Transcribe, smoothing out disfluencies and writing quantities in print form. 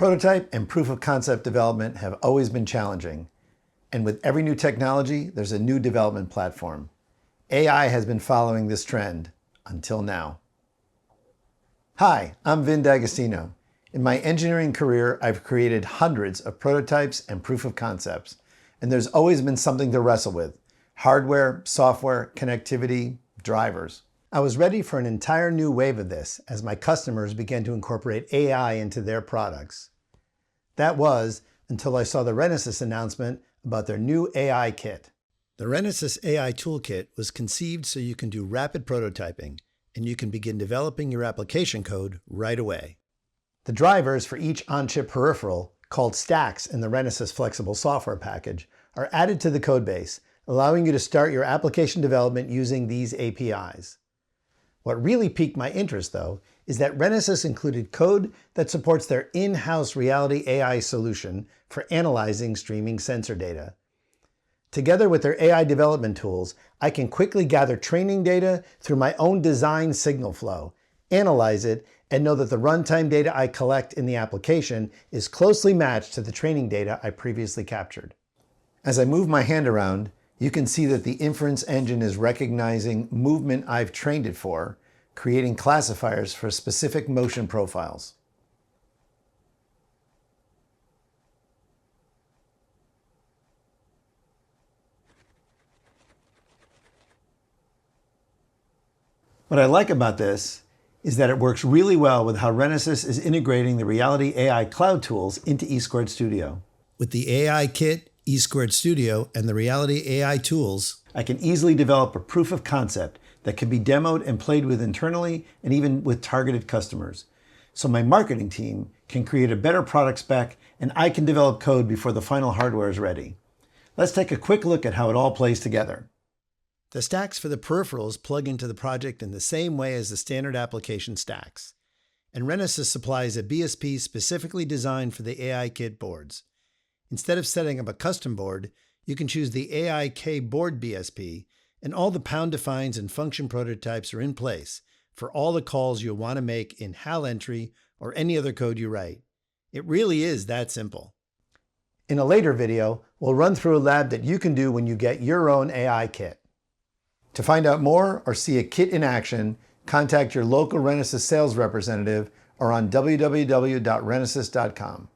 Prototype and proof of concept development have always been challenging. And with every new technology, there's a new development platform. AI has been following this trend until now. Hi, I'm Vin D'Agostino. In my engineering career, I've created hundreds of prototypes and proof of concepts, and there's always been something to wrestle with: hardware, software, connectivity, drivers. I was ready for an entire new wave of this as my customers began to incorporate AI into their products. That was until I saw the Renesas announcement about their new AI kit. The Renesas AI Toolkit was conceived so you can do rapid prototyping, and you can begin developing your application code right away. The drivers for each on-chip peripheral, called stacks in the Renesas flexible software package, are added to the codebase, allowing you to start your application development using these APIs. What really piqued my interest, though, is that Renesas included code that supports their in-house reality AI solution for analyzing streaming sensor data. Together with their AI development tools, I can quickly gather training data through my own design signal flow, analyze it, and know that the runtime data I collect in the application is closely matched to the training data I previously captured. As I move my hand around, you can see that the inference engine is recognizing movement I've trained it for, creating classifiers for specific motion profiles. What I like about this is that it works really well with how Renesas is integrating the Reality AI cloud tools into E² Studio. With the AI Kit, E² Studio, and the Reality AI tools, I can easily develop a proof of concept that can be demoed and played with internally and even with targeted customers. So my marketing team can create a better product spec and I can develop code before the final hardware is ready. Let's take a quick look at how it all plays together. The stacks for the peripherals plug into the project in the same way as the standard application stacks. And Renesas supplies a BSP specifically designed for the AI Kit boards. Instead of setting up a custom board, you can choose the AIK board BSP, and all the pound defines and function prototypes are in place for all the calls you'll want to make in HAL entry or any other code you write. It really is that simple. In a later video, we'll run through a lab that you can do when you get your own AI kit. To find out more or see a kit in action, contact your local Renesas sales representative or on www.renesas.com.